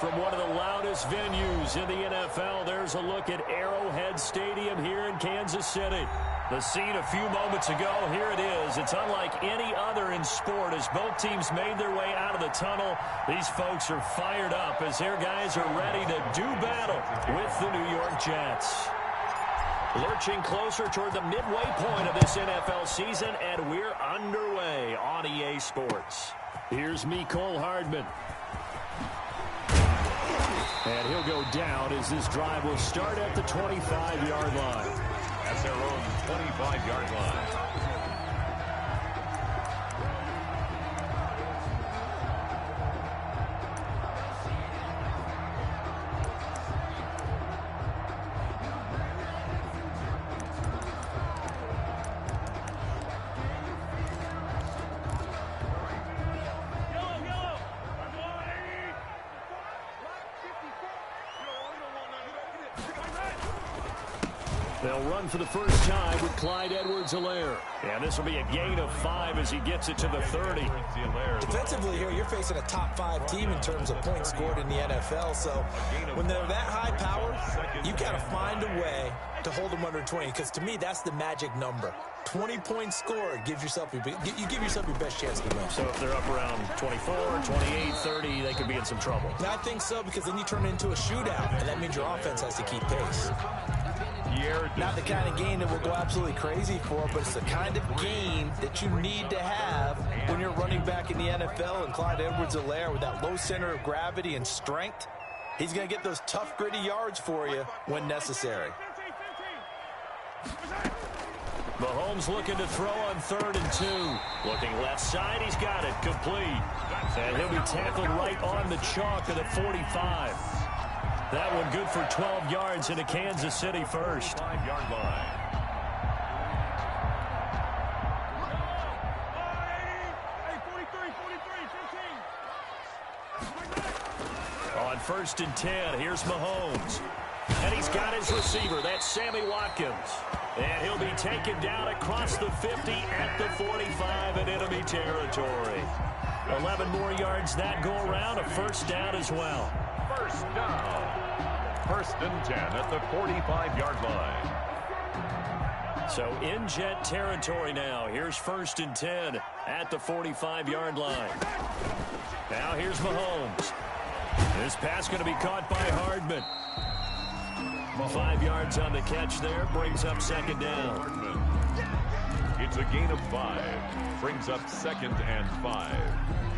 from one of the loudest venues in the NFL. There's a look at Arrowhead Stadium here in Kansas City. The scene a few moments ago, here it is. It's unlike any other in sport as both teams made their way out of the tunnel. These folks are fired up as their guys are ready to do battle with the New York Jets. Lurching closer toward the midway point of this NFL season, and we're underway on EA Sports. Here's Mecole Hardman. And he'll go down as this drive will start at the 25-yard line. At their own 25-yard line. They'll run for the first time with Clyde Edwards-Helaire. And this will be a gain of 5 as he gets it to the 30. Defensively here, you're facing a top 5 team in terms of points scored in the NFL. So when they're that high powered, you got to find a way to hold them under 20. Because to me, that's the magic number. 20 points scored gives yourself you give yourself your best chance to win. So if they're up around 24, 28, 30, they could be in some trouble. I think so, because then you turn it into a shootout, and that means your offense has to keep pace. Not the kind of game that will go absolutely crazy for, but it's the kind of game that you need to have when you're running back in the NFL. And Clyde Edwards-Helaire, with that low center of gravity and strength, he's going to get those tough, gritty yards for you when necessary. Mahomes looking to throw on 3rd and 2. Looking left side, he's got it, complete. And he'll be tackled right on the chalk of the 45. That one good for 12 yards into Kansas City first. 5-yard line. On 1st and 10, here's Mahomes. And he's got his receiver. That's Sammy Watkins. And he'll be taken down across the 50 at the 45 in enemy territory. 11 more yards that go around, a first down as well. First down. 1st and 10 at the 45-yard line. So in Jet territory now. Here's 1st and 10 at the 45-yard line. Now here's Mahomes. This pass going to be caught by Hardman. 5 yards on the catch there. Brings up 2nd down. It's a gain of 5. Brings up 2nd and 5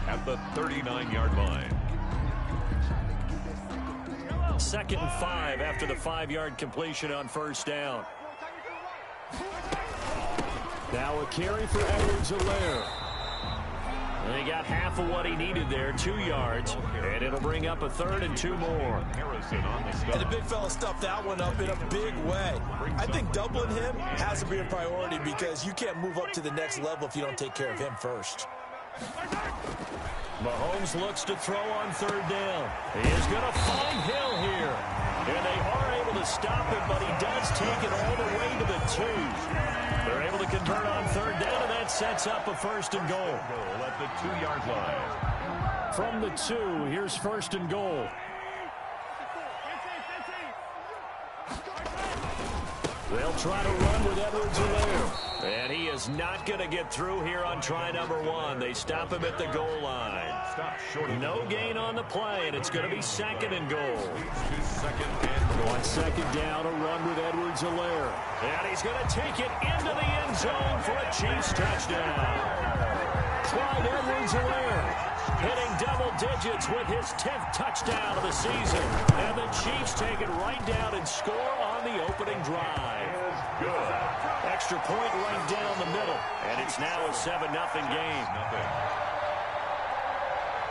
at the 39-yard line. 2nd and 5 after the 5-yard completion on 1st down. Now a carry for Edwards-Helaire. And he got half of what he needed there, 2 yards. And it'll bring up a 3rd and 2 more. And the big fella stuffed that one up in a big way. I think doubling him has to be a priority because you can't move up to the next level if you don't take care of him first. Mahomes looks to throw on 3rd down. He is going to find Hill here. And they are able to stop him, but he does take it all the way to the 2. They're able to convert on 3rd down, and that sets up a 1st and goal. At the 2-yard line. From the 2, here's 1st and goal. They'll try to run with Edwards-Helaire. And he is not going to get through here on try number 1. They stop him at the goal line. No gain on the play, and it's going to be 2nd and goal. On 2nd down, a run with Edwards-Helaire. And he's going to take it into the end zone for a Chiefs touchdown. Clyde Edwards-Helaire hitting double digits with his 10th touchdown of the season. And the Chiefs take it right down and score on the opening drive. Good. Extra point right down the middle. And it's now a 7-0 game.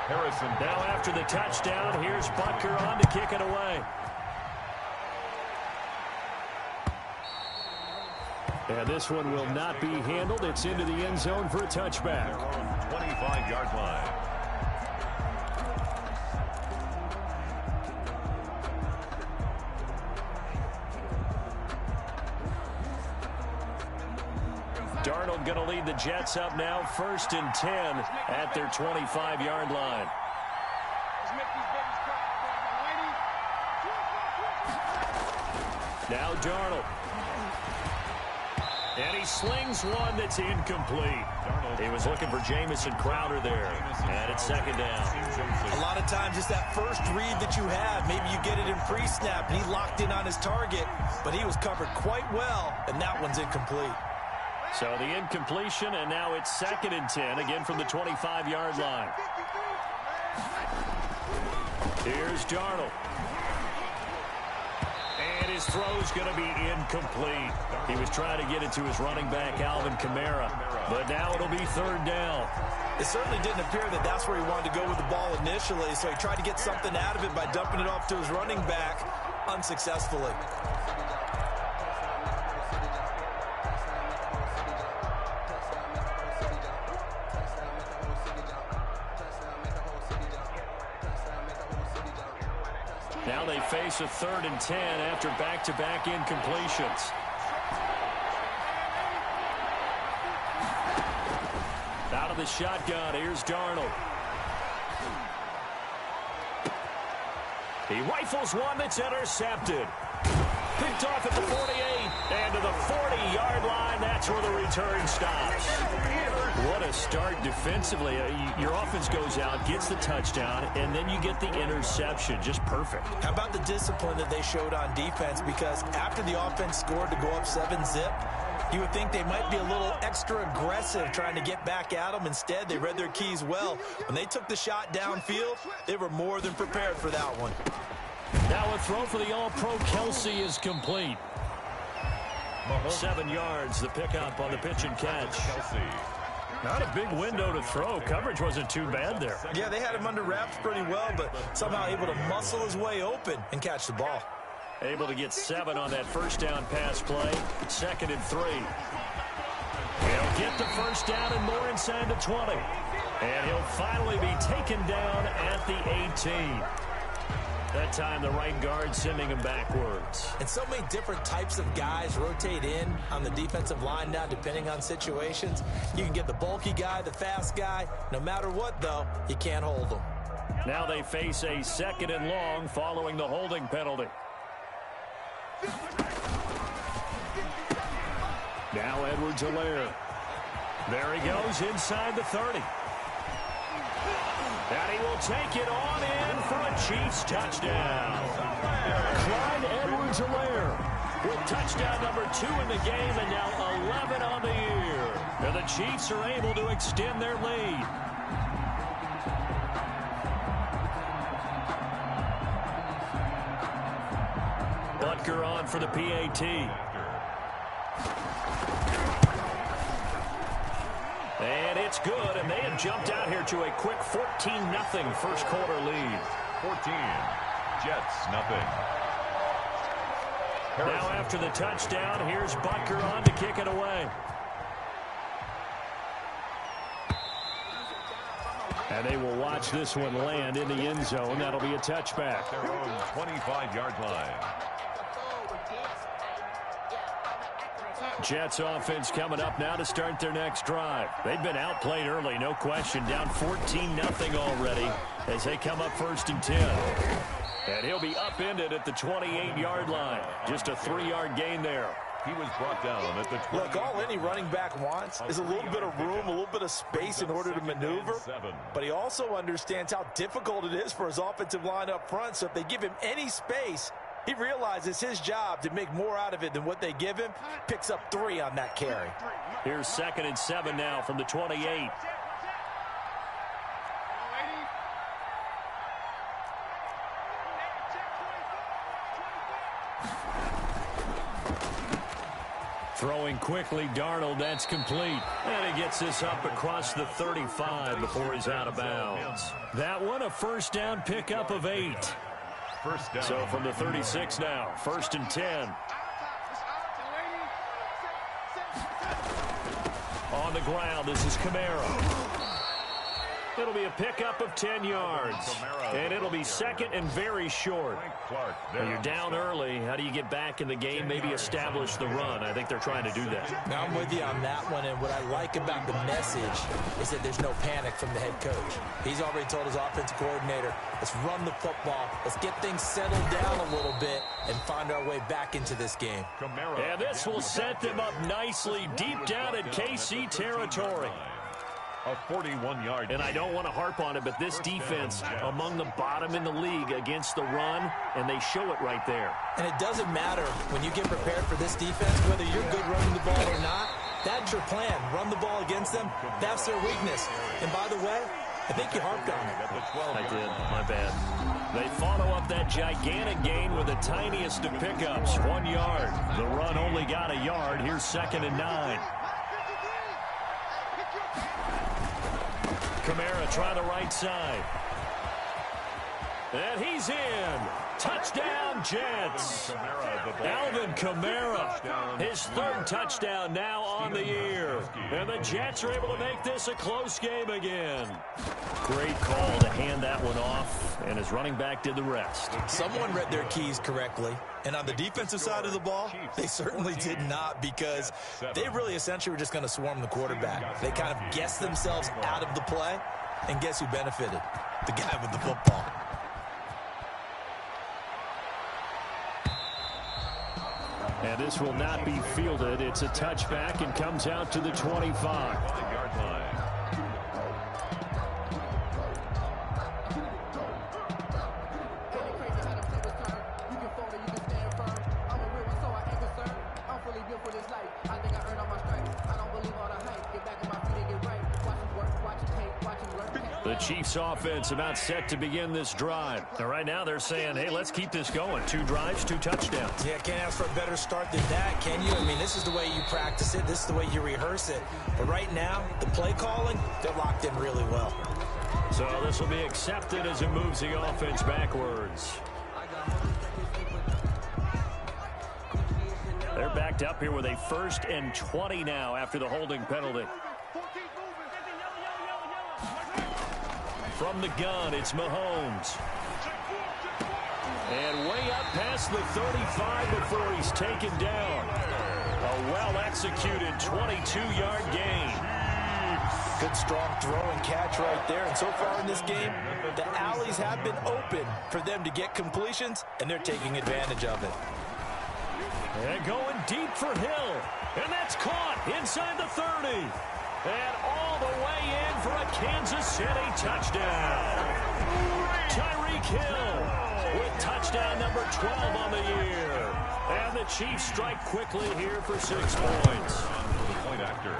Harrison. Now after the touchdown, here's Butker on to kick it away. And this one will not be handled. It's into the end zone for a touchback. 25-yard line. Darnold going to lead the Jets up now, 1st and 10 at their 25-yard line. Now Darnold. And he slings one that's incomplete. He was looking for Jamison Crowder there. And it's second down. A lot of times it's that first read that you have. Maybe you get it in pre-snap, and he locked in on his target, but he was covered quite well, and that one's incomplete. So the incompletion, and now it's 2nd and 10, again from the 25-yard line. Here's Darnold. And his throw's going to be incomplete. He was trying to get it to his running back, Alvin Kamara, but now it'll be 3rd down. It certainly didn't appear that that's where he wanted to go with the ball initially, so he tried to get something out of it by dumping it off to his running back unsuccessfully. Now they face a 3rd and 10 after back-to-back incompletions. Out of the shotgun, here's Darnold. He rifles one that's intercepted. Picked off at the 48, and to the 40-yard line, that's where the return stops. What a start defensively. Your offense goes out, gets the touchdown, and then you get the interception. Just perfect. How about the discipline that they showed on defense? Because after the offense scored to go up 7-zip, you would think they might be a little extra aggressive trying to get back at them. Instead, they read their keys well. When they took the shot downfield, they were more than prepared for that one. Now a throw for the All-Pro Kelsey is complete. 7 yards, the pickup on the pitch and catch. Not a big window to throw. Coverage wasn't too bad there. Yeah, they had him under wraps pretty well, but somehow able to muscle his way open and catch the ball. Able to get 7 on that first down pass play. 2nd and 3. He'll get the first down and more inside the 20. And he'll finally be taken down at the 18. That time, the right guard sending him backwards. And so many different types of guys rotate in on the defensive line now, depending on situations. You can get the bulky guy, the fast guy. No matter what, though, you can't hold them. Now they face a 2nd and long following the holding penalty. Now Edwards-Helaire. There he goes inside the 30. And he will take it on in for a Chiefs touchdown. Clyde Edwards-Helaire with touchdown number 2 in the game and now 11 on the year. And the Chiefs are able to extend their lead. Butker on for the PAT. And it's good, and they have jumped out here to a quick 14-0 first quarter lead. 14, Jets, nothing. Now after the touchdown, here's Butker on to kick it away. And they will watch this one land in the end zone. That'll be a touchback. Their own 25-yard line. Jets offense coming up now to start their next drive. They've been outplayed early, no question. Down 14-0 already as they come up 1st and 10. And he'll be upended at the 28-yard line. Just a 3-yard gain there. He was brought down at the 20. Look, all any running back wants is a little bit of room, a little bit of space in order to maneuver. But he also understands how difficult it is for his offensive line up front. So if they give him any space, he realizes his job to make more out of it than what they give him. Picks up 3 on that carry. Here's 2nd and 7 now from the 28. Throwing quickly, Darnold, that's complete. And he gets this up across the 35 before he's out of bounds. That one, a first down pickup of 8. First down. So from the 36 now, 1st and 10. On the ground, this is Kamara. It'll be a pickup of 10 yards. And it'll be second and very short. When you're down early, how do you get back in the game, maybe establish the run? I think they're trying to do that. Now, I'm with you on that one, and what I like about the message is that there's no panic from the head coach. He's already told his offensive coordinator, let's run the football, let's get things settled down a little bit, and find our way back into this game. And this will set them up nicely deep down in KC territory. A 41-yard. And I don't want to harp on it, but this defense among the bottom in the league against the run, and they show it right there. And it doesn't matter when you get prepared for this defense, whether you're good running the ball or not, that's your plan. Run the ball against them, that's their weakness. And by the way, I think you harped on it. I did, my bad. They follow up that gigantic gain with the tiniest of pickups, 1 yard. The run only got a yard. Here's 2nd and 9. Kamara try the right side. And he's in. Touchdown, Jets. Alvin Kamara, his 3rd touchdown now on the year. And the Jets are able to make this a close game again. Great call to hand that one off, and his running back did the rest. Someone read their keys correctly. And on the defensive side of the ball, they certainly did not, because they really essentially were just going to swarm the quarterback. They kind of guessed themselves out of the play, and guess who benefited? The guy with the football. And this will not be fielded. It's a touchback and comes out to the 25-yard line. The Chiefs offense about set to begin this drive. And right now they're saying, hey, let's keep this going. 2 drives, 2 touchdowns. Yeah, can't ask for a better start than that, can you? I mean, this is the way you practice it. This is the way you rehearse it. But right now, the play calling, they're locked in really well. So this will be accepted as it moves the offense backwards. They're backed up here with a 1st and 20 now after the holding penalty. From the gun, it's Mahomes. And way up past the 35 before he's taken down. A well-executed 22-yard gain. Good strong throw and catch right there. And so far in this game, the alleys have been open for them to get completions, and they're taking advantage of it. And going deep for Hill. And that's caught inside the 30. And all the way in for a Kansas City touchdown. Tyreek Hill with touchdown number 12 on the year. And the Chiefs strike quickly here for 6 points.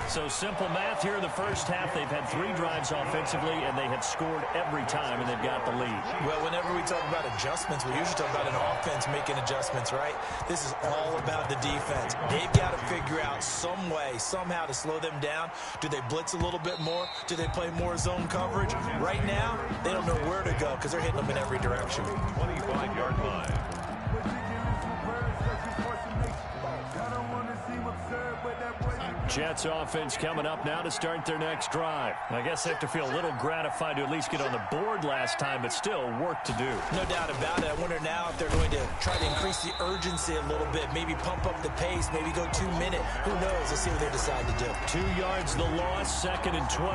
So simple math here in the first half. They've had 3 drives offensively, and they have scored every time, and they've got the lead. Well, whenever we talk about adjustments, we usually talk about an offense making adjustments, right? This is all about the defense. They've got to figure out some way, somehow to slow them down. Do they blitz a little bit more? Do they play more zone coverage? Right now, they don't know where to go because they're hitting them in every direction. 25-yard line. Jets offense coming up now to start their next drive. I guess they have to feel a little gratified to at least get on the board last time, but still work to do. No doubt about it. I wonder now if they're going to try to increase the urgency a little bit, maybe pump up the pace, maybe go 2-minute. Who knows? Let's see what they decide to do. 2 yards the loss, 2nd and 12.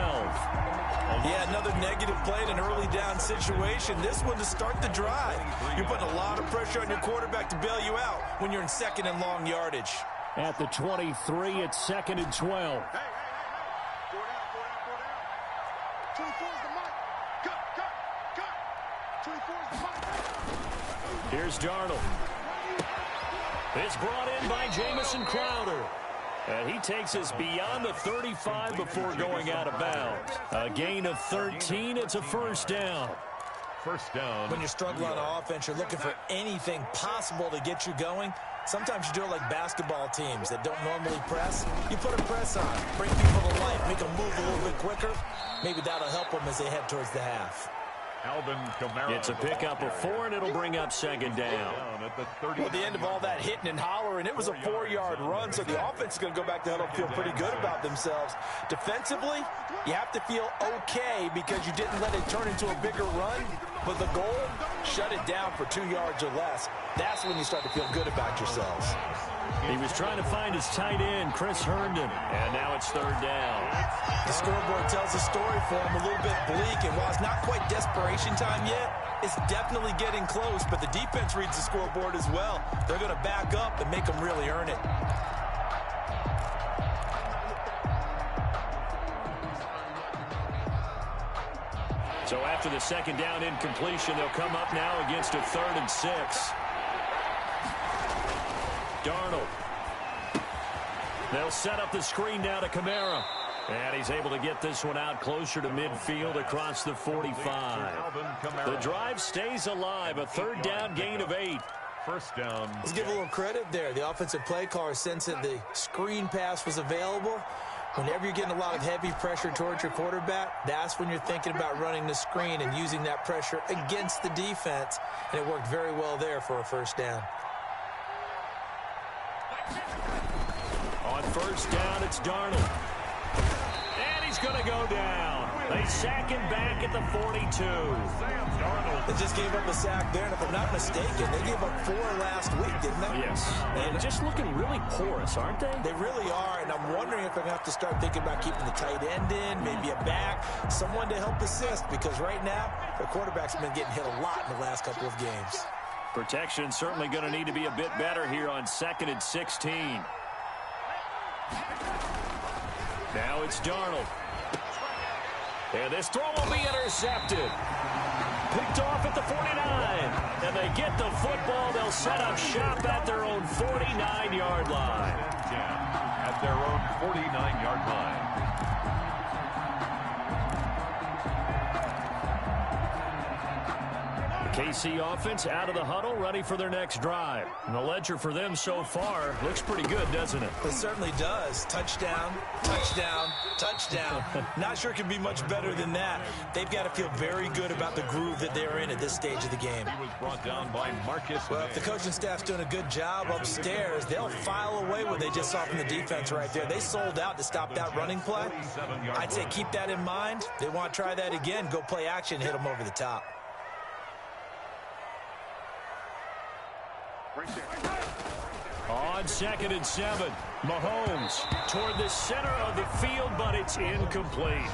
Yeah, another negative play in an early down situation. This one to start the drive. You're putting a lot of pressure on your quarterback to bail you out when you're in 2nd and long yardage. At the 23, it's 2nd and 12. Hey, 24 is the mark. Cut. 24 is the mark. Here's Darnold. It's brought in by Jamison Crowder. And he takes us beyond the 35 before going out of bounds. A gain of 13. It's a 1st down. 1st down. When you're struggling on offense, you're looking for anything possible to get you going. Sometimes you do it like basketball teams that don't normally press. You put a press on, bring people to life, make them move a little bit quicker. Maybe that'll help them as they head towards the half. It's a pickup of 4, and it'll bring up second down. Well, at the end of all that hitting and hollering, it was a 4-yard run, so the offense is going to go back to huddle and feel pretty good about themselves. Defensively, you have to feel okay because you didn't let it turn into a bigger run, but the goal, shut it down for 2 yards or less. That's when you start to feel good about yourselves. He was trying to find his tight end, Chris Herndon, and now it's third down. The scoreboard tells a story for him, a little bit bleak, and while it's not quite desperation time yet, it's definitely getting close, but the defense reads the scoreboard as well. They're going to back up and make them really earn it. So after the second down incompletion, they'll come up now against a 3rd and 6. Darnold. They'll set up the screen now to Kamara. And he's able to get this one out closer to midfield across the 45. The drive stays alive. A 3rd down gain of 8. First down. Let's give a little credit there. The offensive play caller sensed that the screen pass was available. Whenever you're getting a lot of heavy pressure towards your quarterback, that's when you're thinking about running the screen and using that pressure against the defense. And it worked very well there for a first down. On first down, it's Darnold. And he's going to go down. They sack him back at the 42. They just gave up a sack there, and if I'm not mistaken, they gave up 4 last week, didn't they? Yes. And just looking really porous, aren't they? They really are, and I'm wondering if I'm going to have to start thinking about keeping the tight end in, maybe a back, someone to help assist, because right now, the quarterback's been getting hit a lot in the last couple of games. Protection certainly going to need to be a bit better here on 2nd and 16. Now it's Darnold. And this throw will be intercepted. Picked off at the 49. And they get the football. They'll set up shop at their own 49-yard line. At their own 49-yard line. KC offense out of the huddle, ready for their next drive. And the ledger for them so far looks pretty good, doesn't it? It certainly does. Touchdown, touchdown, touchdown. Not sure it can be much better than that. They've got to feel very good about the groove that they're in at this stage of the game. He was brought down by Marcus. Well, if the coaching staff's doing a good job upstairs, they'll file away what they just saw from the defense right there. They sold out to stop that running play. I'd say keep that in mind. They want to try that again. Go play action, hit them over the top. On 2nd and 7, Mahomes toward the center of the field, but it's incomplete.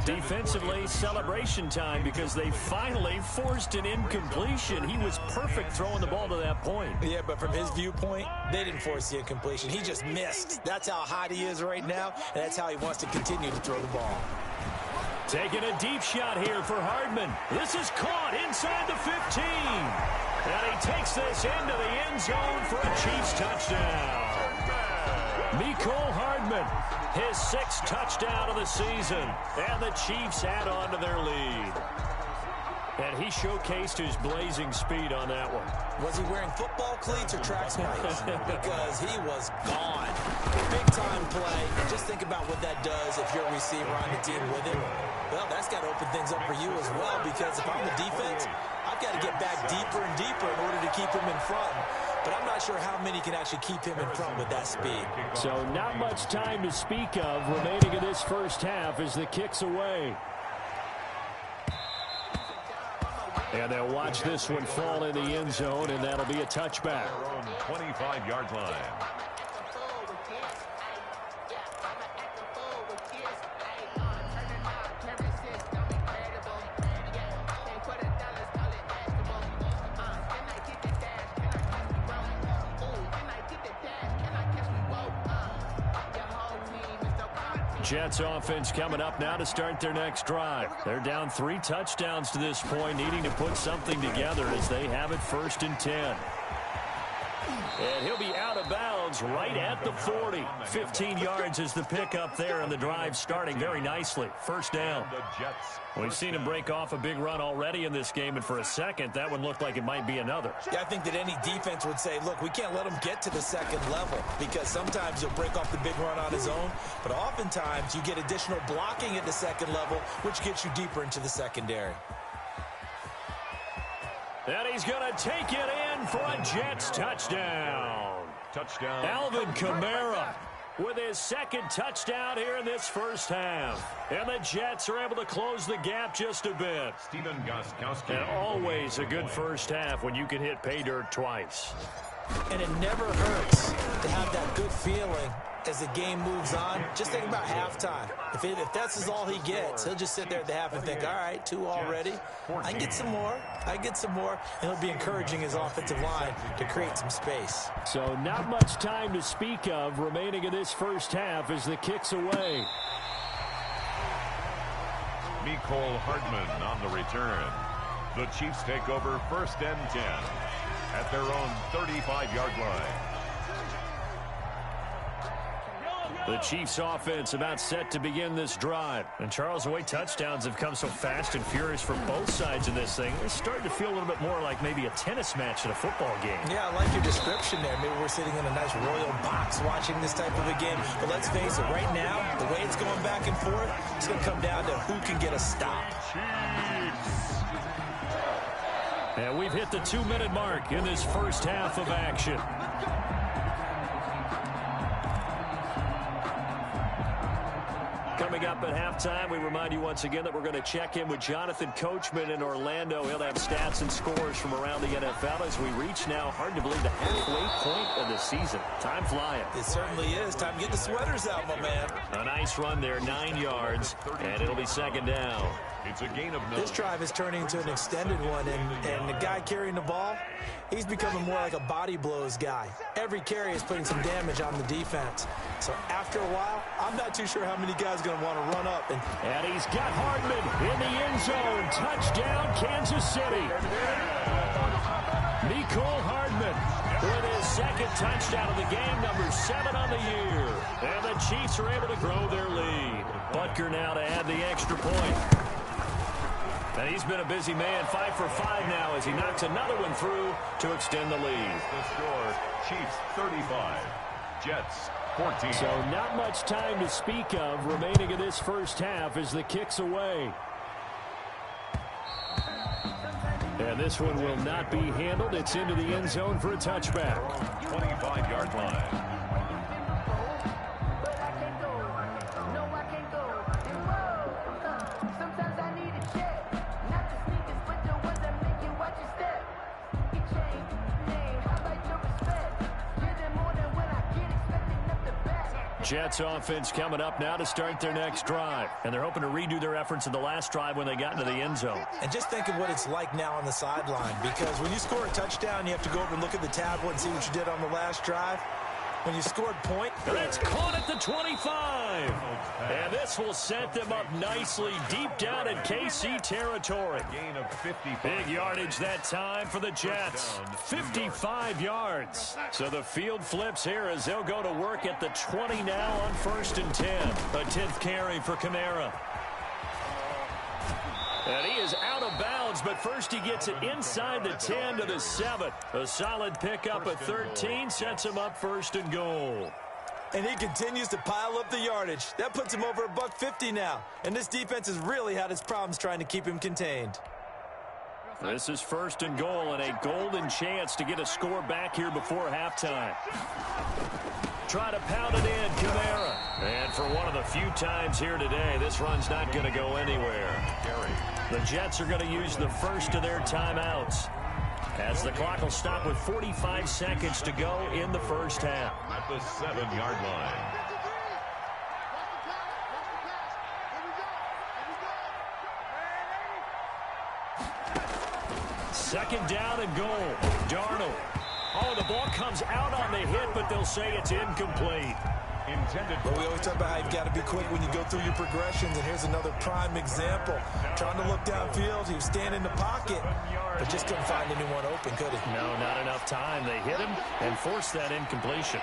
Defensively, celebration time because they finally forced an incompletion. He was perfect throwing the ball to that point. Yeah, but from his viewpoint, they didn't force the incompletion. He just missed. That's how hot he is right now, and that's how he wants to continue to throw the ball. Taking a deep shot here for Hardman. This is caught inside the 15. And he takes this into the end zone for a Chiefs touchdown. Mecole Hardman, his 6th touchdown of the season. And the Chiefs add on to their lead. And he showcased his blazing speed on that one. Was he wearing football cleats or track spikes? Because he was gone. Big-time play. Just think about what that does if you're a receiver on the team with him. Well, that's got to open things up for you as well, because if I'm the defense, I've got to get back deeper and deeper in order to keep him in front. But I'm not sure how many can actually keep him in front with that speed. So not much time to speak of remaining in this first half as the kick's away. And they'll watch this one fall in the end zone, and that'll be a touchback. 25-yard line. Jets offense coming up now to start their next drive. They're down 3 touchdowns to this point, needing to put something together as they have it 1st and 10. And he'll be out of bounds right at the 40. 15 yards is the pickup there, and the drive starting very nicely. First down. We've seen him break off a big run already in this game, and for a second, that one looked like it might be another. Yeah, I think that any defense would say, look, we can't let him get to the second level, because sometimes he'll break off the big run on his own, but oftentimes you get additional blocking at the second level, which gets you deeper into the secondary. And he's going to take it in for a Jets touchdown. Touchdown. Alvin Kamara with his second touchdown here in this first half. And the Jets are able to close the gap just a bit. Stephen Gostkowski. And always a good first half when you can hit pay dirt twice. And it never hurts to have that good feeling as the game moves on. Just think about halftime. If that's all he gets, he'll just sit there at the half and think, all right, 2 already. I can get some more. I get some more. And he'll be encouraging his offensive line to create some space. So not much time to speak of remaining in this first half as the kick's away. Mecole Hardman on the return. The Chiefs take over 1st and 10 at their own 35-yard line. The Chiefs offense about set to begin this drive. And Charles, the way touchdowns have come so fast and furious for both sides in this thing, it's starting to feel a little bit more like maybe a tennis match in a football game. Yeah, I like your description there. Maybe we're sitting in a nice royal box watching this type of a game. But let's face it, right now, the way it's going back and forth, it's going to come down to who can get a stop. And we've hit the 2-minute mark in this first half of action. Coming up at halftime, we remind you once again that we're going to check in with Jonathan Coachman in Orlando. He'll have stats and scores from around the NFL as we reach now, hard to believe, the halfway point of the season. Time flying. It certainly is. Time to get the sweaters out, my man. A nice run there, 9 yards, and it'll be 2nd down. It's a gain of 9. This drive is turning into an extended one, and the guy carrying the ball, he's becoming more like a body blows guy. Every carry is putting some damage on the defense. So after a while, I'm not too sure how many guys are going to want to run up. And he's got Hardman in the end zone. Touchdown, Kansas City. Mecole Hardman with his 2nd touchdown of the game, number 7 on the year. And the Chiefs are able to grow their lead. Butker now to add the extra point. And he's been a busy man, 5 for 5 now as he knocks another one through to extend the lead. The score, Chiefs 35, Jets 14. So not much time to speak of remaining in this first half as the kick's away. And this one will not be handled. It's into the end zone for a touchback. 25-yard line. Jets offense coming up now to start their next drive. And they're hoping to redo their efforts in the last drive when they got into the end zone. And just think of what it's like now on the sideline. Because when you score a touchdown, you have to go over and look at the tablet and see what you did on the last drive. When you scored point. That's caught at the 25. And this will set them up nicely deep down in KC territory. Gain of 55. Big yardage that time for the Jets. 55 yards. So the field flips here as they'll go to work at the 20 now on 1st and 10. A 10th carry for Kamara. And he is out of bounds, but first he gets it inside the 10 to the 7. A solid pickup at 13 sets him up 1st and goal. And he continues to pile up the yardage. That puts him over $150 now. And this defense has really had its problems trying to keep him contained. This is 1st and goal and a golden chance to get a score back here before halftime. Try to pound it in, Kamara. And for one of the few times here today, this run's not going to go anywhere. The Jets are going to use the first of their timeouts as the clock will stop with 45 seconds to go in the first half. At the 7-yard line. Second down and goal. Darnold. Oh, the ball comes out on the hit, but they'll say it's incomplete. Intended. But we always talk about how you've got to be quick when you go through your progressions, and here's another prime example. Trying to look downfield, he was standing in the pocket, but just couldn't find anyone open, could he? No, not enough time. They hit him and forced that incompletion.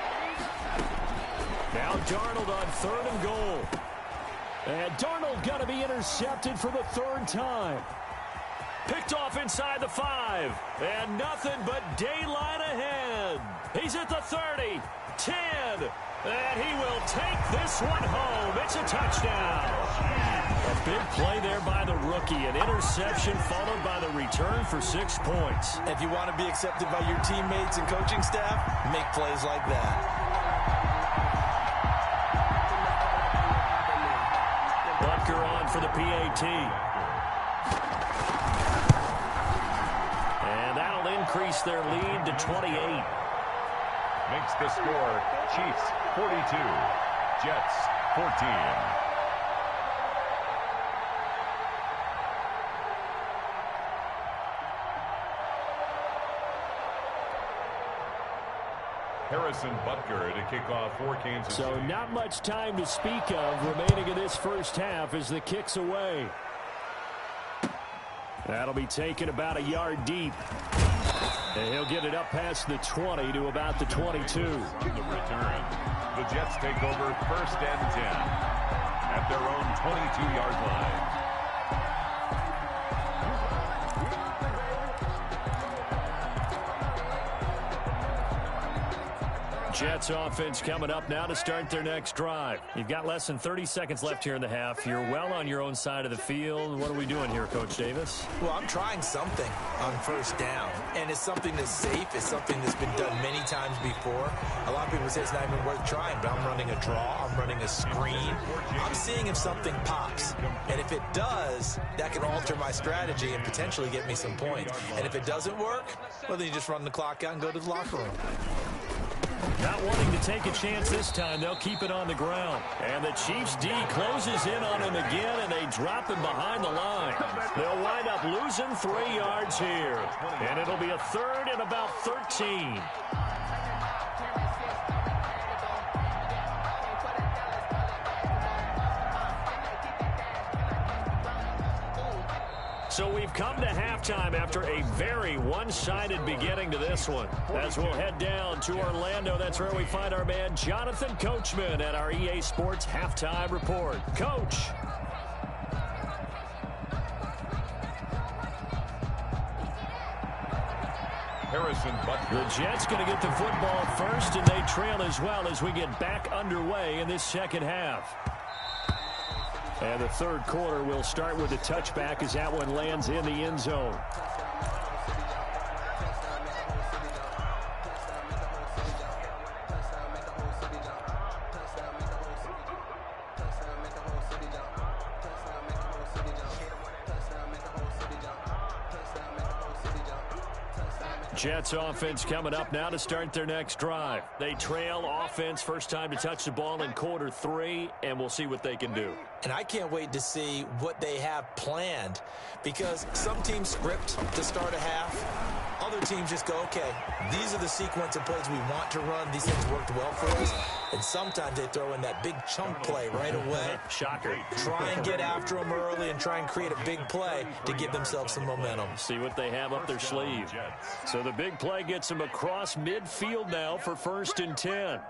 Now Darnold on 3rd and goal. And Darnold going to be intercepted for the 3rd time. Picked off inside the 5. And nothing but daylight ahead. He's at the 30, 10. And he will take this one home. It's a touchdown. A Big play there by the rookie. An interception followed by the return for 6 points. If you want to be accepted by your teammates and coaching staff, make plays like that. Butker on for the PAT. And that'll increase their lead to 28. Makes the score Chiefs 42, Jets 14. Harrison Butker to kick off for Kansas City. So not much time to speak of remaining in this first half as the kick's away. That'll be taken about a yard deep. And he'll get it up past the 20 to about the 22. The return. The Jets take over first and 10 at their own 22-yard line. Jets offense coming up now to start their next drive. You've got less than 30 seconds left here in the half. You're well on your own side of the field. What are we doing here, Coach Davis? Well, I'm trying something on first down, and it's something that's safe. It's something that's been done many times before. A lot of people say it's not even worth trying, but I'm running a draw. I'm running a screen. I'm seeing if something pops, and if it does, that can alter my strategy and potentially get me some points. And if it doesn't work, well, then you just run the clock out and go to the locker room. Not wanting to take a chance this time, they'll keep it on the ground. And the Chiefs D closes in on him again, and they drop him behind the line. They'll wind up losing 3 yards here. And it'll be a third and about 13. So we've come to halftime after a very one-sided beginning to this one. As we'll head down to Orlando, that's where we find our man Jonathan Coachman at our EA Sports Halftime Report. Coach. Harrison Butker. The Jets going to get the football first, and they trail as well as we get back underway in this second half. And the third quarter will start with a touchback as that one lands in the end zone. Jets offense coming up now to start their next drive. They trail offense, first time to touch the ball in quarter 3, and we'll see what they can do. And I can't wait to see what they have planned, because some teams script to start a half. Other teams just go, okay, these are the sequence of plays we want to run. These things worked well for us. And sometimes they throw in that big chunk play right away. Shocker. Try and get after them early and try and create a big play to give themselves some momentum. See what they have up their sleeve. So the big play gets them across midfield now for first and 10.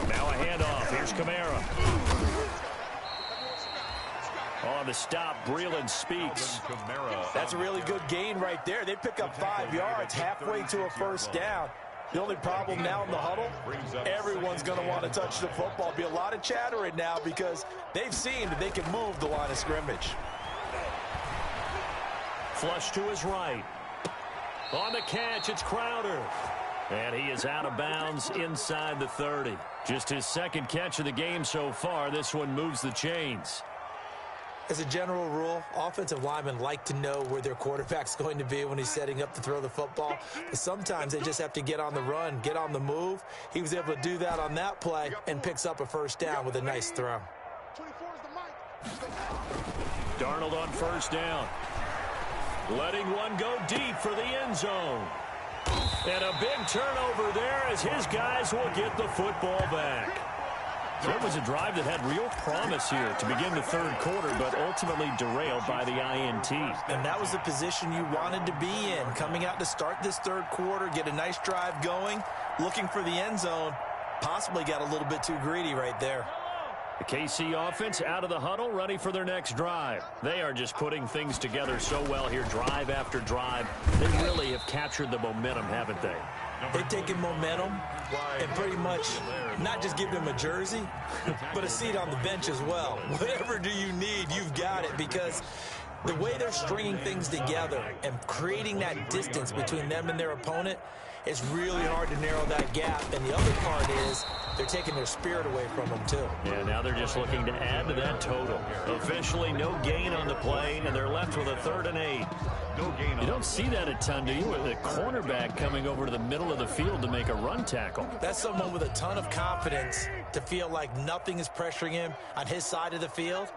Now a handoff. Here's Kamara. On the stop, Breeland speaks. That's a really good gain right there. They pick up 5 yards halfway to a first down. The only problem now in the huddle, everyone's going to want to touch the football. Be a lot of chattering now because they've seen that they can move the line of scrimmage. Flush to his right. On the catch, it's Crowder. And he is out of bounds inside the 30. Just his second catch of the game so far. This one moves the chains. As a general rule, offensive linemen like to know where their quarterback's going to be when he's setting up to throw the football. But sometimes they just have to get on the run, get on the move. He was able to do that on that play and picks up a first down with a nice throw. Darnold on first down. Letting one go deep for the end zone. And a big turnover there as his guys will get the football back. So it was a drive that had real promise here to begin the third quarter, but ultimately derailed by the INT. And that was the position you wanted to be in, coming out to start this third quarter, get a nice drive going, looking for the end zone, possibly got a little bit too greedy right there. The KC offense out of the huddle, ready for their next drive. They are just putting things together so well here, drive after drive. They really have captured the momentum, haven't they? They've taken momentum and pretty much not just give them a jersey, but a seat on the bench as well. Whatever do you need, you've got it, because the way they're stringing things together and creating that distance between them and their opponent, it's really hard to narrow that gap. And the other part is they're taking their spirit away from them, too. Yeah, now they're just looking to add to that total. Officially, no gain on the play, and they're left with a 3rd and 8. No gain on. You don't see that a ton, do you? With the cornerback coming over to the middle of the field to make a run tackle. That's someone with a ton of confidence to feel like nothing is pressuring him on his side of the field.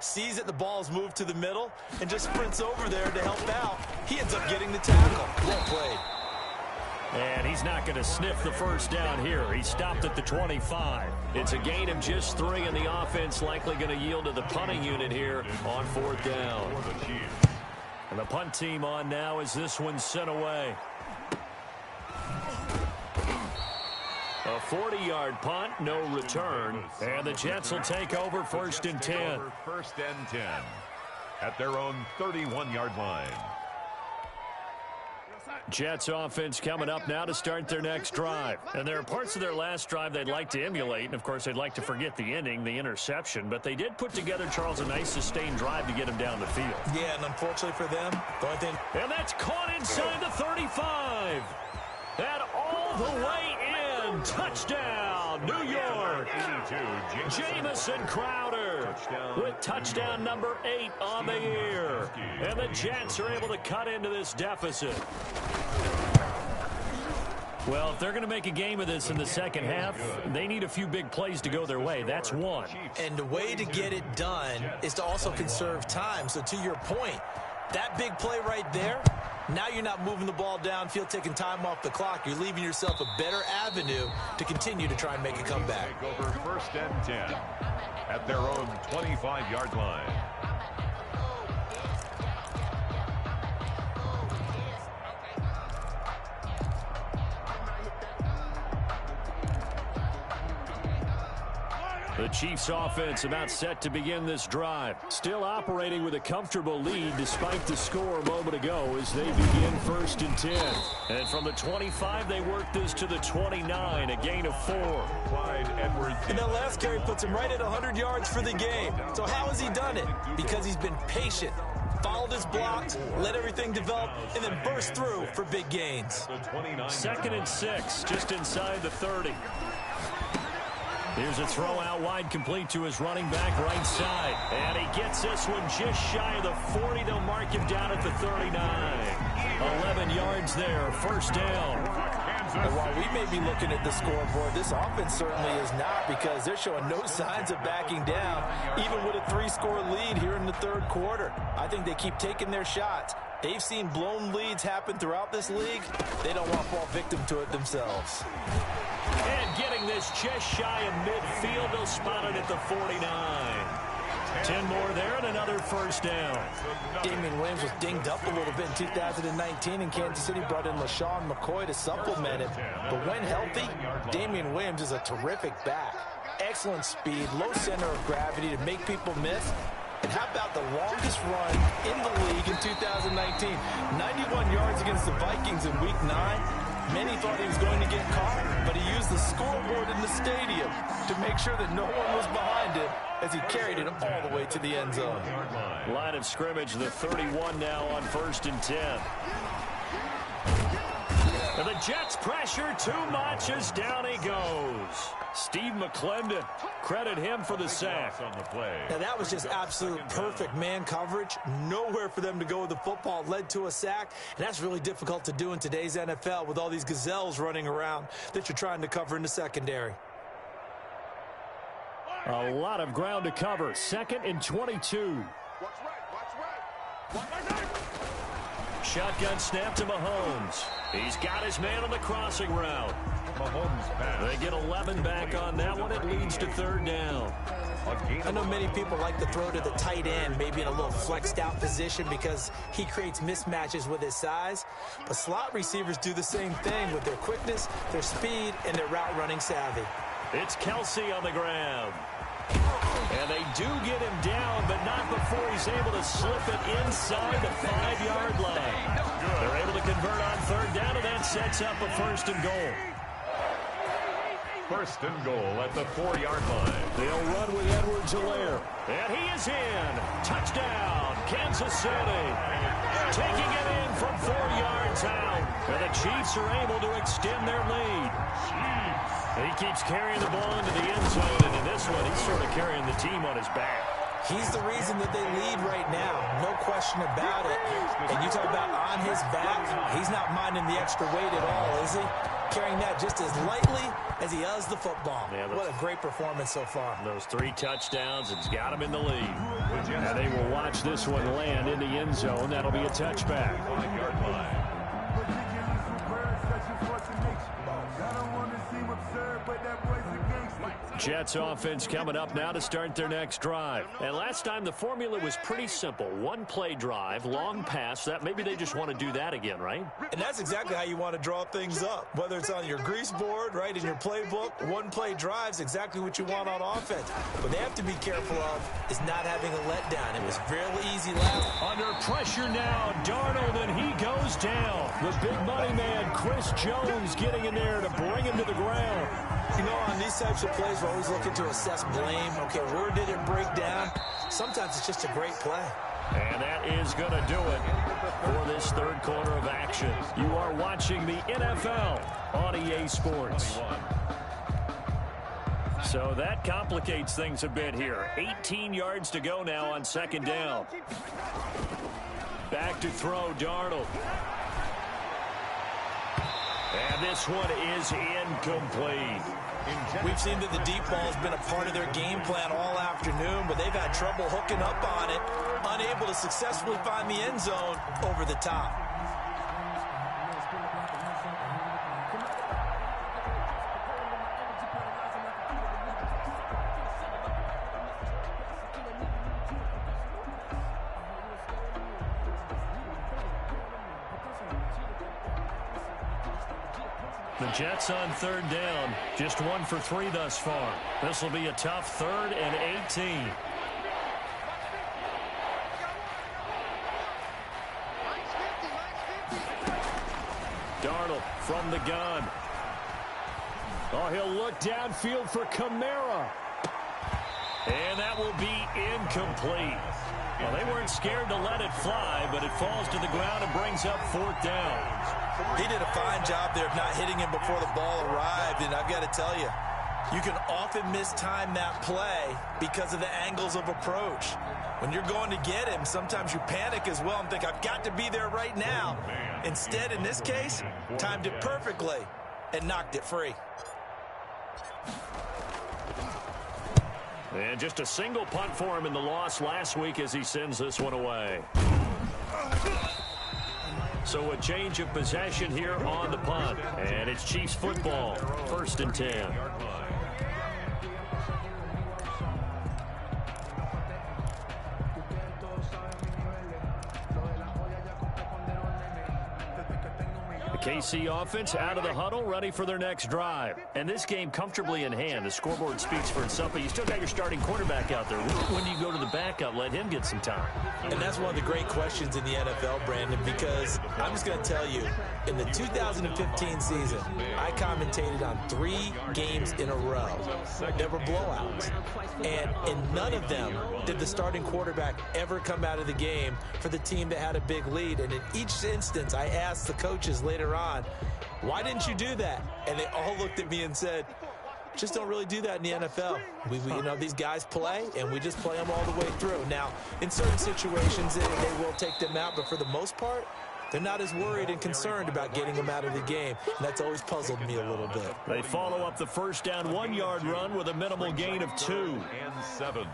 Sees that the ball's moved to the middle and just sprints over there to help out. He ends up getting the tackle. Well played. And he's not going to sniff the first down here. He stopped at the 25. It's a gain of just 3, and the offense likely going to yield to the punting unit here on 4th down. And the punt team on now as this one's sent away. A 40-yard punt, no return. And the Jets will take over 1st and 10. 1st and 10 at their own 31-yard line. Jets offense coming up now to start their next drive. And there are parts of their last drive they'd like to emulate. And, of course, they'd like to forget the ending, the interception. But they did put together, Charles, a nice sustained drive to get him down the field. Yeah, and unfortunately for them, the only thing... And that's caught inside the 35. And all the way in. Touchdown, New York. Jamison Crowder with touchdown number 8 on the year. And the Jets are able to cut into this deficit. Well, if they're going to make a game of this in the second half, they need a few big plays to go their way. That's one. And the way to get it done is to also conserve time. So to your point, that big play right there, now you're not moving the ball downfield, taking time off the clock. You're leaving yourself a better avenue to continue to try and make a comeback. Take over 1st and 10 at their own 25-yard line. The Chiefs offense about set to begin this drive. Still operating with a comfortable lead despite the score a moment ago as they begin 1st and 10. And from the 25, they work this to the 29, a gain of 4. Clyde Edwards. And that last carry puts him right at 100 yards for the game. So how has he done it? Because he's been patient, followed his blocks, let everything develop, and then burst through for big gains. 2nd and 6, just inside the 30. Here's a throw out wide, complete to his running back right side. And he gets this one just shy of the 40. They'll mark him down at the 39. 11 yards there, 1st down. And while we may be looking at the scoreboard, this offense certainly is not, because they're showing no signs of backing down, even with a 3-score lead here in the 3rd quarter. I think they keep taking their shots. They've seen blown leads happen throughout this league. They don't want to fall victim to it themselves. And getting this just shy of midfield, they'll spot it at the 49. 10 more there and another 1st down. Damian Williams was dinged up a little bit in 2019, and Kansas City brought in LaShawn McCoy to supplement him. But when healthy, Damian Williams is a terrific back. Excellent speed, low center of gravity to make people miss. And how about the longest run in the league in 2019? 91 yards against the Vikings in Week 9. Many thought he was going to get caught, but he used the scoreboard in the stadium to make sure that no one was behind him as he carried it all the way to the end zone. Line of scrimmage, the 31 now on 1st and 10. And the Jets pressure too much as down he goes. Steve McClendon, credit him for the sack on the play. Now that was just absolute perfect man coverage. Nowhere for them to go with the football. Led to a sack, and that's really difficult to do in today's NFL with all these gazelles running around that you're trying to cover in the secondary. A lot of ground to cover. 2nd and 22. Shotgun snap to Mahomes. He's got his man on the crossing route. Mahomes pass. They get 11 back on that one. It leads to 3rd down. I know many people like to throw to the tight end, maybe in a little flexed out position because he creates mismatches with his size. But slot receivers do the same thing with their quickness, their speed, and their route running savvy. It's Kelsey on the ground. And they do get him down, but not before he's able to slip it inside the 5-yard line. They're able to convert on third down, and that sets up a first and goal. First and goal at the 4-yard line. They'll run with Edwards-Helaire. And he is in. Touchdown, Kansas City. Taking it in from 4 yards out. And the Chiefs are able to extend their lead. He keeps carrying the ball into the end zone, and in this one, he's sort of carrying the team on his back. He's the reason that they lead right now. No question about it. And you talk about on his back, he's not minding the extra weight at all, is he? Carrying that just as lightly as he does the football. Yeah, what a great performance so far. Those 3 touchdowns, it's got him in the lead. And they will watch this one land in the end zone. That'll be a touchback. 5-yard line. Jets offense coming up now to start their next drive. And last time the formula was pretty simple. 1-play drive, long pass. That maybe they just want to do that again, right? And that's exactly how you want to draw things up. Whether it's on your grease board, right, in your playbook, 1-play drive's exactly what you want on offense. What they have to be careful of is not having a letdown. It was fairly easy last. Under pressure now, Darnold, and he goes down. The big money man, Chris Jones, getting in there to bring him to the ground. You know, on these types of plays, we're always looking to assess blame. Okay, where did it break down? Sometimes it's just a great play. And that is going to do it for this third quarter of action. You are watching the NFL on EA Sports. So that complicates things a bit here. 18 yards to go now on second down. Back to throw, Darnold. And this one is incomplete. We've seen that the deep ball has been a part of their game plan all afternoon, but they've had trouble hooking up on it, unable to successfully find the end zone over the top. The Jets on third down, just 1 for 3 thus far. This will be a tough 3rd and 18. Darnold from the gun. Oh, he'll look downfield for Kamara. And that will be incomplete. Well, they weren't scared to let it fly, but it falls to the ground and brings up 4th down. He did a fine job there of not hitting him before the ball arrived, and I've got to tell you, you can often mistime that play because of the angles of approach. When you're going to get him, sometimes you panic as well and think, I've got to be there right now. Instead, in this case, timed it perfectly and knocked it free. And just a single punt for him in the loss last week as he sends this one away. So a change of possession here on the punt. And it's Chiefs football, 1st and 10. KC offense out of the huddle, ready for their next drive. And this game comfortably in hand. The scoreboard speaks for itself, but you still got your starting quarterback out there. When do you go to the backup, let him get some time? And that's one of the great questions in the NFL, Brandon, because I'm just going to tell you, in the 2015 season, I commentated on 3 games in a row. There were blowouts. And in none of them did the starting quarterback ever come out of the game for the team that had a big lead. And in each instance, I asked the coaches later on, why didn't you do that? And they all looked at me and said, just don't really do that in the NFL. You know, these guys play, and we just play them all the way through. Now, in certain situations, they will take them out, but for the most part, they're not as worried and concerned about getting them out of the game. And that's always puzzled me a little bit. They follow up the first down 1-yard run with a minimal gain of 2. And 7.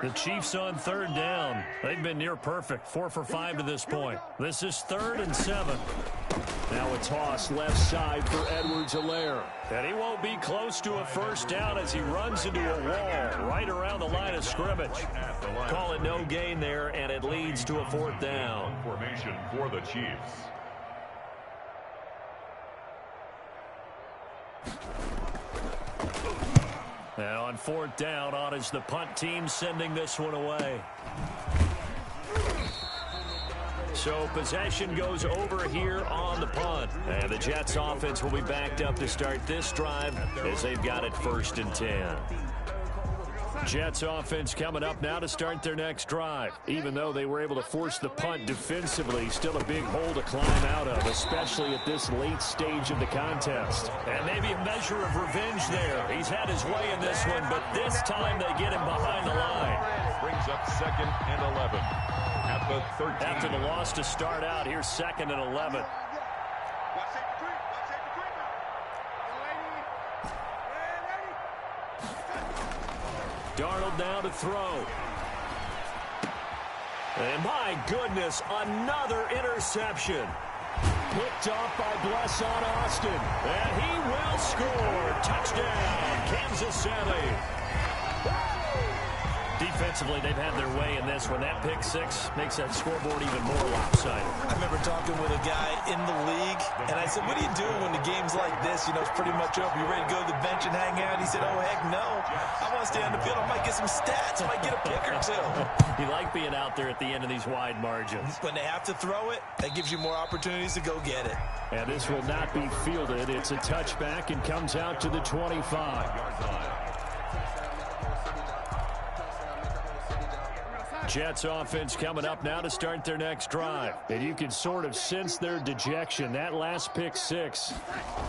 The Chiefs on third down. They've been near perfect, 4 for 5 to this point. This is 3rd and 7. Now a toss left side for Edwards-Helaire. And he won't be close to a first down as he runs into a wall right around the line of scrimmage. Call it no gain there, and it leads to a 4th down. Formation for the Chiefs. Now on 4th down, on is the punt team sending this one away. So possession goes over here on the punt. And the Jets offense will be backed up to start this drive as they've got it 1st and 10. Jets offense coming up now to start their next drive. Even though they were able to force the punt defensively, still a big hole to climb out of, especially at this late stage of the contest. And maybe a measure of revenge there. He's had his way in this one, but this time they get him behind the line. Brings up 2nd and 11 at the 13. After the loss to start out, here's 2nd and 11. Darnold now to throw. And my goodness, another interception. Picked off by Blesson Austin. And he will score. Touchdown, Kansas City. Defensively, they've had their way in this one. That pick six makes that scoreboard even more lopsided. I remember talking with a guy in the league, and I said, what do you do when the game's like this? You know, it's pretty much over. You ready to go to the bench and hang out? He said, oh, heck no. I want to stay on the field. I might get some stats. I might get a pick or two. You like being out there at the end of these wide margins. When they have to throw it, that gives you more opportunities to go get it. And this will not be fielded. It's a touchback and comes out to the 25-yard line. Jets offense coming up now to start their next drive. And you can sort of sense their dejection. That last pick six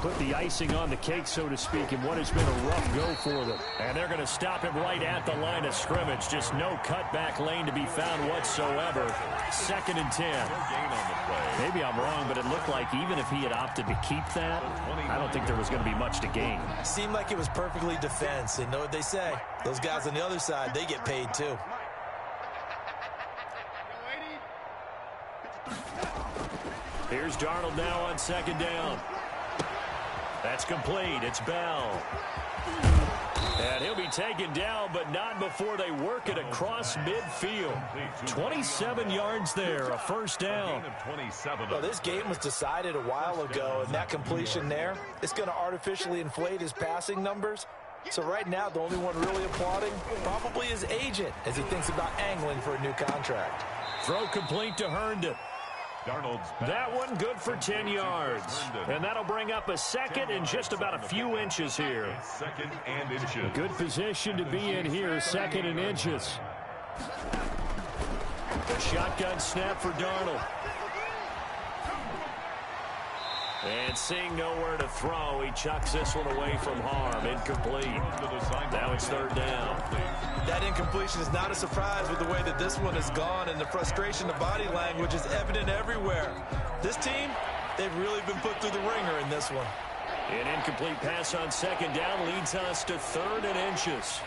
put the icing on the cake, so to speak, in what has been a rough go for them. And they're going to stop him right at the line of scrimmage. Just no cutback lane to be found whatsoever. 2nd and 10. Maybe I'm wrong, but it looked like even if he had opted to keep that, I don't think there was going to be much to gain. Seemed like it was perfectly defense. And know what they say? Those guys on the other side, they get paid too. Here's Darnold now on 2nd down. That's complete. It's Bell. And he'll be taken down, but not before they work it across midfield. 27 yards there, a 1st down. Well, this game was decided a while ago, and that completion there, it's going to artificially inflate his passing numbers. So right now, the only one really applauding probably his agent as he thinks about angling for a new contract. Throw complete to Herndon. That one good for 10 yards. And that'll bring up a 2nd and just about a few inches here. 2nd and inches. Good position to be in here, 2nd and inches. A shotgun snap for Darnold. And seeing nowhere to throw, he chucks this one away from harm. Incomplete. Now it's 3rd down. That incompletion is not a surprise with the way that this one has gone, and the frustration, the body language is evident everywhere. This team, they've really been put through the ringer in this one. An incomplete pass on 2nd down leads us to 3rd and inches.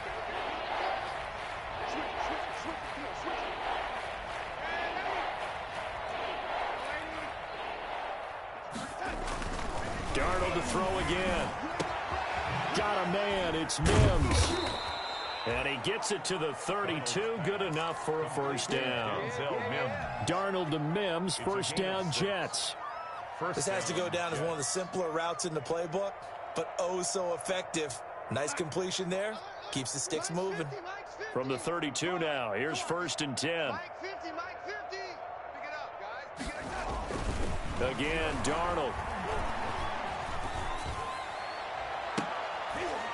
Darnold to throw again. Got a man. It's Mims. And he gets it to the 32. Good enough for a 1st down. Darnold to Mims. 1st down, Jets. This has to go down as one of the simpler routes in the playbook, but oh so effective. Nice completion there. Keeps the sticks moving. From the 32 now. Here's 1st and 10. Again, Darnold.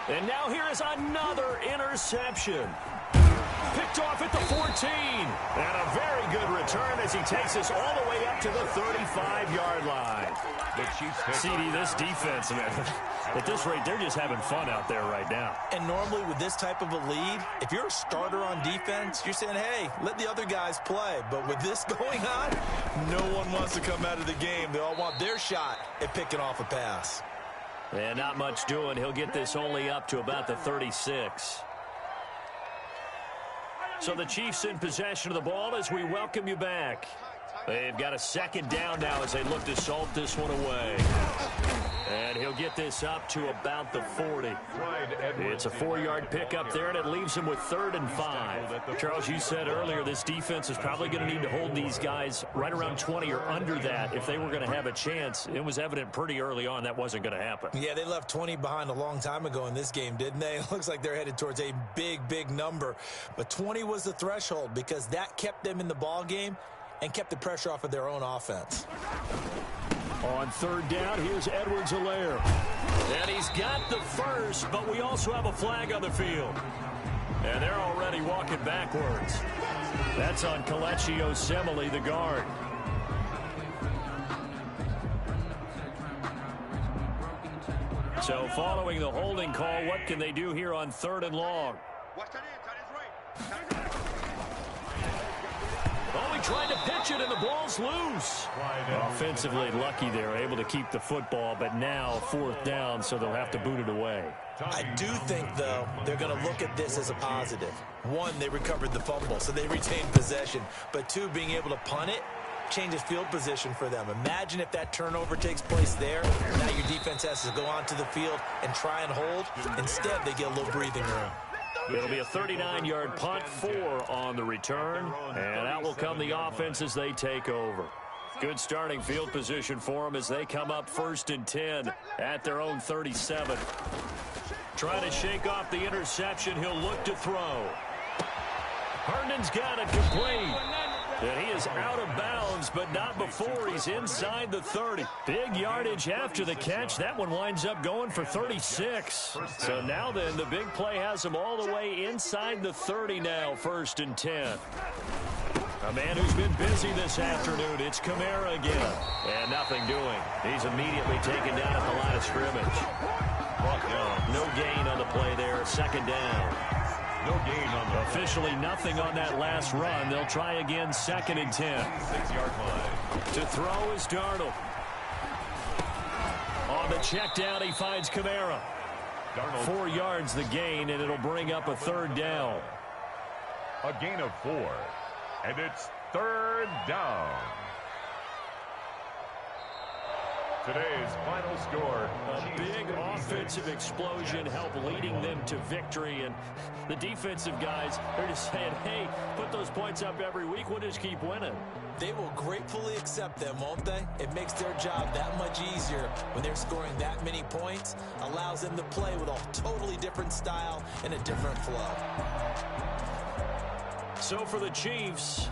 And now here is another interception. Picked off at the 14. And a very good return as he takes us all the way up to the 35-yard line. CD, this defense, man, at this rate, they're just having fun out there right now. And normally with this type of a lead, if you're a starter on defense, you're saying, hey, let the other guys play. But with this going on, no one wants to come out of the game. They all want their shot at picking off a pass. And not much doing. He'll get this only up to about the 36. So the Chiefs in possession of the ball as we welcome you back. They've got a 2nd down now as they look to salt this one away. And he'll get this up to about the 40. It's a 4-yard pickup there, and it leaves him with 3rd and 5. Charles, you said earlier this defense is probably going to need to hold these guys right around 20 or under that if they were going to have a chance. It was evident pretty early on that wasn't going to happen. Yeah, they left 20 behind a long time ago in this game, didn't they? It looks like they're headed towards a big number. But 20 was the threshold because that kept them in the ball game and kept the pressure off of their own offense. On 3rd down, here's Edwards-Helaire. And he's got the first, but we also have a flag on the field. And they're already walking backwards. That's on Kelechi Osemele, the guard. So following the holding call, what can they do here on 3rd and long? Oh, he tried to pitch it, and the ball's loose. Offensively lucky they're able to keep the football, but now 4th down, so they'll have to boot it away. I do think, though, they're going to look at this as a positive. 1, they recovered the fumble, so they retained possession. But 2, being able to punt it changes field position for them. Imagine if that turnover takes place there. Now your defense has to go onto the field and try and hold. Instead, they get a little breathing room. It'll be a 39-yard punt, 4 on the return, and out will come the offense as they take over. Good starting field position for them as they come up 1st and 10 at their own 37. Trying to shake off the interception. He'll look to throw. Herndon's got it complete. And he is out of bounds, but not before he's inside the 30. Big yardage after the catch. That one winds up going for 36. So now then, the big play has him all the way inside the 30 now, 1st and 10. A man who's been busy this afternoon. It's Kamara again. And nothing doing. He's immediately taken down at the line of scrimmage. No gain on the play there. 2nd down. No gain on the officially nothing on that last run. They'll try again 2nd and 10. 6-yard line. To throw is Darnold. On the check down, he finds Kamara. 4 yards the gain, and it'll bring up a 3rd down. A gain of 4. And it's 3rd down. Today's final score. A big offensive explosion helped leading them to victory. And the defensive guys, they're just saying, hey, put those points up every week. We'll just keep winning. They will gratefully accept them, won't they? It makes their job that much easier when they're scoring that many points. Allows them to play with a totally different style and a different flow. So for the Chiefs,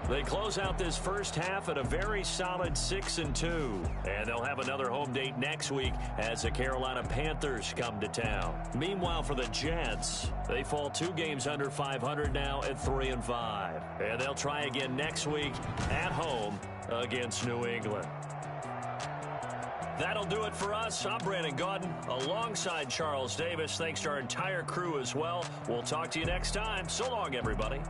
they close out this first half at a very solid 6-2. And they'll have another home date next week as the Carolina Panthers come to town. Meanwhile, for the Jets, they fall 2 games under 500 now at 3-5. And they'll try again next week at home against New England. That'll do it for us. I'm Brandon Gaudin alongside Charles Davis. Thanks to our entire crew as well. We'll talk to you next time. So long, everybody.